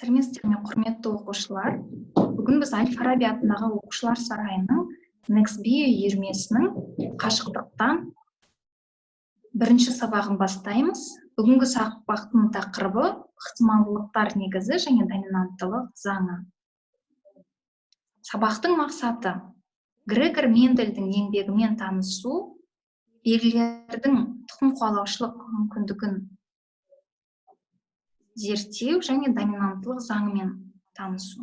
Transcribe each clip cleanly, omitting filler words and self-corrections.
Сәлеметсіздер ме, құрметті оқушылар. Бүгін біз Әл-Фараби атындағы оқушылар сарайының Nextbio үйірмесінің қашықтықтан бірінші сабағын бастаймыз. Бүгінгі сабақтың тақырыбы ықтималдылықтар негізі және доминанттылық заңы. Сабақтың мақсаты Грегор Мендельдің еңбегімен танысу, белгілердің тұқым қуалаушылық мүмкіндігін зерттеу және доминанттылық заңымен танысу.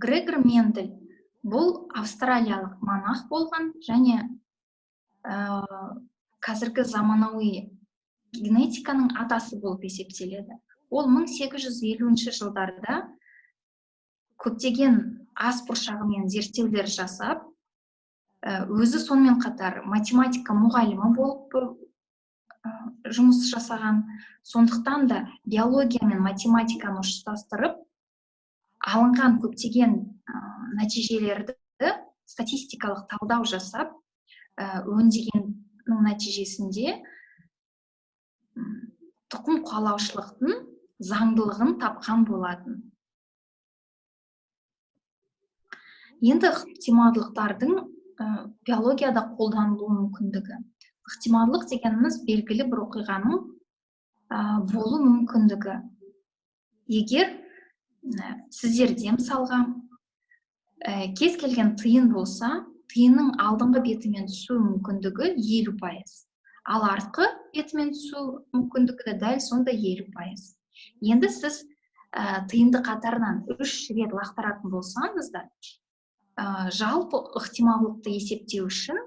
Грегор Мендель бұл австралиялық монах болған және қазіргі заманауи генетиканың атасы болып есептеледі. Ол 1850 жылдарда көптеген ас бұршағымен зерттеулер жасап, өзі сонымен қатар математика мұғалімі болып жұмыс жасаған. Сондықтан да биология мен математиканы ұштастырып, алынған көптеген нәтижелерді статистикалық талдау жасап, өңдегеннің нәтижесінде тұқым қуалаушылықтың заңдылығын тапқан болатын. Енді ықтималдылықтардың биологияда қолданылу мүмкіндігі. Ықтималдылық дегеніміз белгілі бір оқиғаның болу мүмкіндігі. Егер сіздерде мысалға кез келген тиын болса, тиынның алдыңғы бетімен түсу мүмкіндігі 50%, ал артқы бетімен түсу мүмкіндігі дәл сонда 50%. Енді сіз тиынды қатарынан 3 рет лақтыратын болсаңыздар, жалпы ықтималдылықты есептеу үшін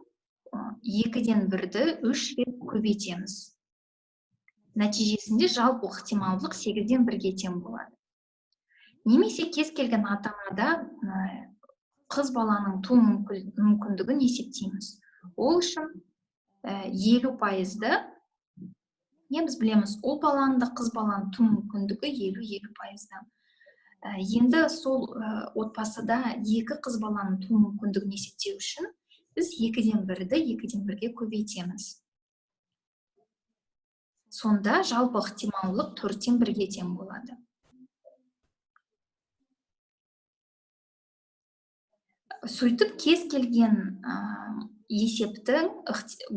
2-ден 1-ді 3 рет көбейтеміз. Нәтижесінде жалпы ықтималдылық 8-ден 1-ге тең болады. Немесе кез келген ата-анада қыз баланың туу мүмкіндігін есептейміз. Ол үшін 50%-ды, біз білеміз, ол баланың да қыз баланың туу мүмкіндігі 50-50%-дан. Енді сол отбасыда 2 қыз баланың туу мүмкіндігін есептеу үшін біз 2-ден 1-ді 2-ден 1-ге көбейтеміз. Сонда жалпы ықтималдылық 4-ден 1-ге тең болады. Сөйтіп, кез келген есептің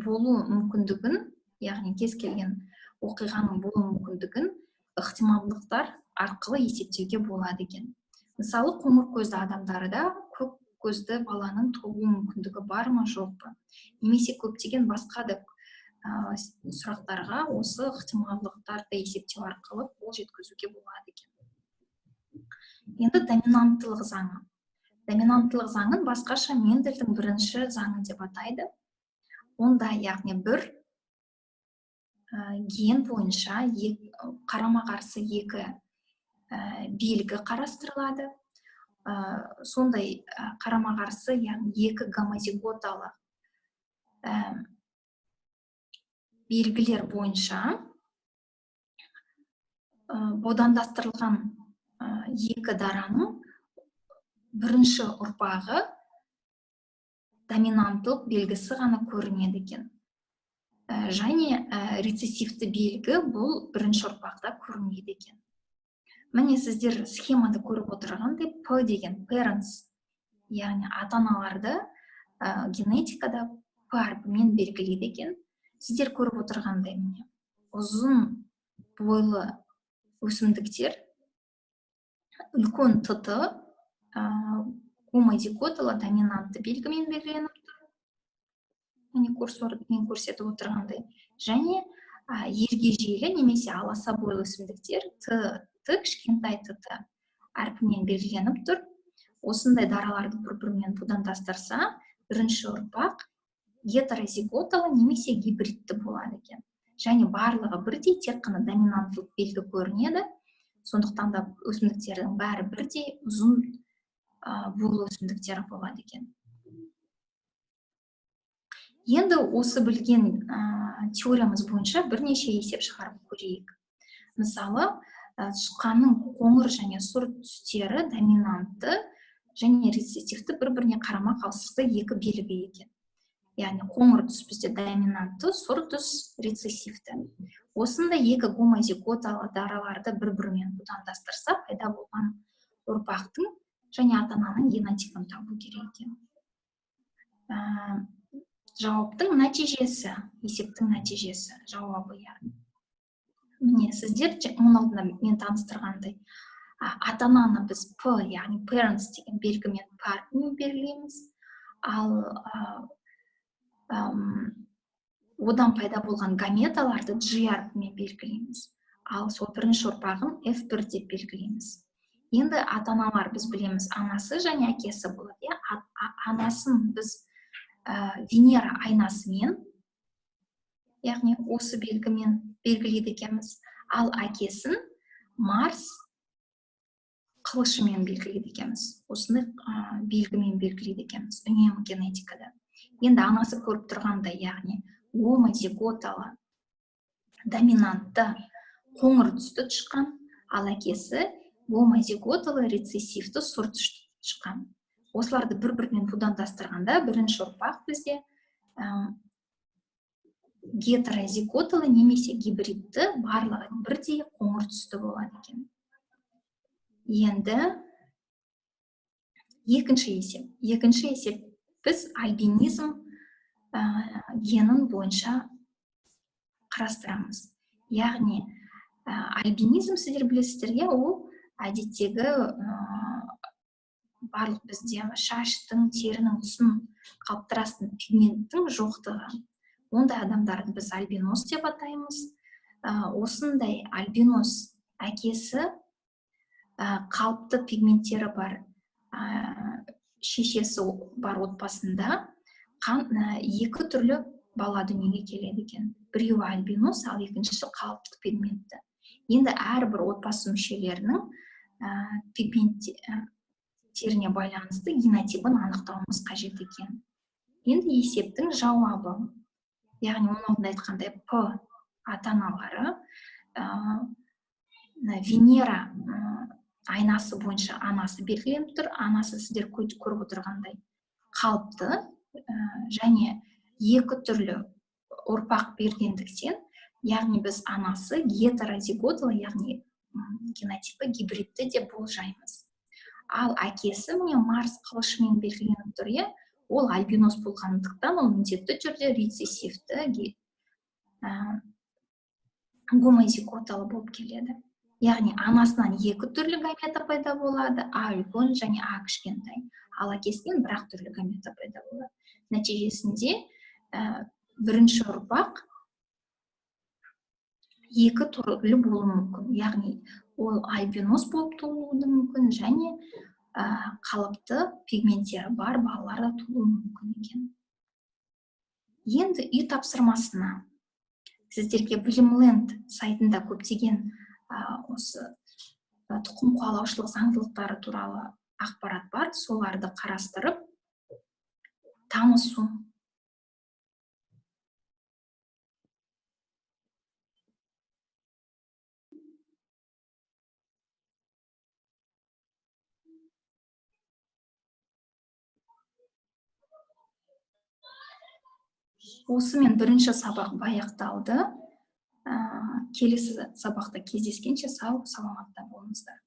болу мүмкіндігін, яғни кез келген оқиғаның болу мүмкіндігін ықтималдылықтар арқылы есептеуге болады екен. Мысалы, қоңыр көзді адамдарда көк көзді баланың туу мүмкіндігі бар ма, жоқ па? Немесе көптеген басқа да сұрақтарға осы ықтималдылықтарды есептеу арқылы қол жеткізуге болады екен. Енді доминанттылық заңы. Доминанттылық заңын басқаша Мендельдің бірінші заңы деп атайды. Онда, яғни бір ген бойынша қарама-қарсы 2 белгі қарастырылады. Сондай қарама-қарсы, яғни 2 гомозиготалы белгілер бойынша бодандастырылған 2 дараның бірінші ұрпағы доминанттылық белгісі ғана көрінеді екен. Және рецессивті белгі бұл бірінші ұрпақта көрінеді екен. Міне сіздер схемада көріп отырғандай P деген parents, яғни ата-аналарды генетикада P әрпімен белгілейді екен. Сіздер көріп отырғандай міне ұзын бойлы өсімдіктер үлкен ТТ гомозиготалы доминантты белгімен белгіленіп тұр. Міне курсормен көрсетіп отырғандай. Және ергежейлі немесе аласа бойлы өсімдіктер Т кішкентай ТТ әрпімен белгіленіп тұр. Осындай дараларды бір-бірімен будандастырса, бірінші ұрпақ гетерозиготалы немесе гибридті болады екен. Және барлығы бірдей, тек қана доминанттылық белгі көрінеді. Сондықтан да өсімдіктердің бәрі бірдей ұзын бойлы өсімдіктер болады екен. Енді осы білген теориямыз бойынша бірнеше есеп шығарып көрейік. Мысалы, шыққанның қоңыр және сұр түстері доминантты және рецессивті бір-біріне қарама-қарсы 2 белгі екен. Яғни қоңыр түс бізде доминантты, сұр түс рецессивті. осындай екі гомозиготалы дараларды бір-бірімен будандастырса пайда болған ұрпақтың және ата-ананың генотипін табу керек екен. Жауаптың нәтижесі, есептің нәтижесі, жауабы яғни. Міне сіздер мұның алдында мен таныстырғандай, ата-ананы біз П, яғни parents деген белгімен пармен белгілейміз, ал одан пайда болған гаметаларды G әрпімен белгілейміз, ал сол бірінші ұрпағын F1 деп белгілейміз. Енді ата-аналар біз білеміз, анасы және әкесі болады. Анасын біз Венера айнасымен, яғни осы белгімен белгілейді екенбіз, ал әкесін Марс қылышымен белгілейді екенбіз. Осындай белгімен белгілейді екенбіз үнемі генетикада. Енді анасы көріп тұрғандай, яғни гомозиготалы доминантты қоңыр түсті шыққан, ал әкесі гомозиготалы рецессивті сұр түсті шыққан. Осыларды бір-бірімен будандастырғанда бірінші ұрпақ бізде гетерозиготалы немесе гибридті барлығы бірдей қоңыр түсті болады екен. Енді екінші есеп біз альбинизм генін бойынша қарастырамыз. Яғни альбинизм сіздер білесіздерге, ол әдеттегі барлық бізде шаштың, терінің түсін қалыптыратын пигменттің жоқтығы. Ондай адамдарды біз альбинос деп атаймыз. Осындай альбинос әкесі қалыпты пигменттері бар шешесі бар отбасында екі түрлі бала дүниеге келеді екен. Біреуі альбинос, ал екіншісі қалыпты пигментті. Енді әрбір отбасы мүшелерінің пигменттеріне байланысты генотипін анықтауымыз қажет екен. Енді есептің жауабы, яғни оның алдында айтқандай П ата-аналары Венера айнасы бойынша анасы белгіленіп тұр. Анасы сіздер көріп отырғандай қалыпты және екі түрлі ұрпақ бергендіктен, яғни біз анасы гетерозиготалы, яғни генотипі гибридті деп болжаймыз. Ал әкесі міне Марс қылышымен белгіленіп тұр, ол альбинос болғандықтан ол міндетті түрде рецессивті гомозиготалы болып келеді. Яғни анасынан екі түрлі гамета пайда болады, А үлкен және А кішкентай, ал әкесінен бірақ түрлі гамета пайда болады. Нәтижесінде бірінші ұрпақ екі түрлі болуы мүмкін, яғни ол альбинос болып тууы мүмкін және қалыпты пигменттері бар балалар да тууы мүмкін екен. Енді үй тапсырмасына сіздерге Білімленд сайтында көптеген осы тұқым қуалаушылық заңдылықтары туралы ақпарат бар, соларды қарастырып танысу. Осымен бірінші сабақ аяқталды. Келесі сабақта кездескенше сау, саламатта болыңыздар.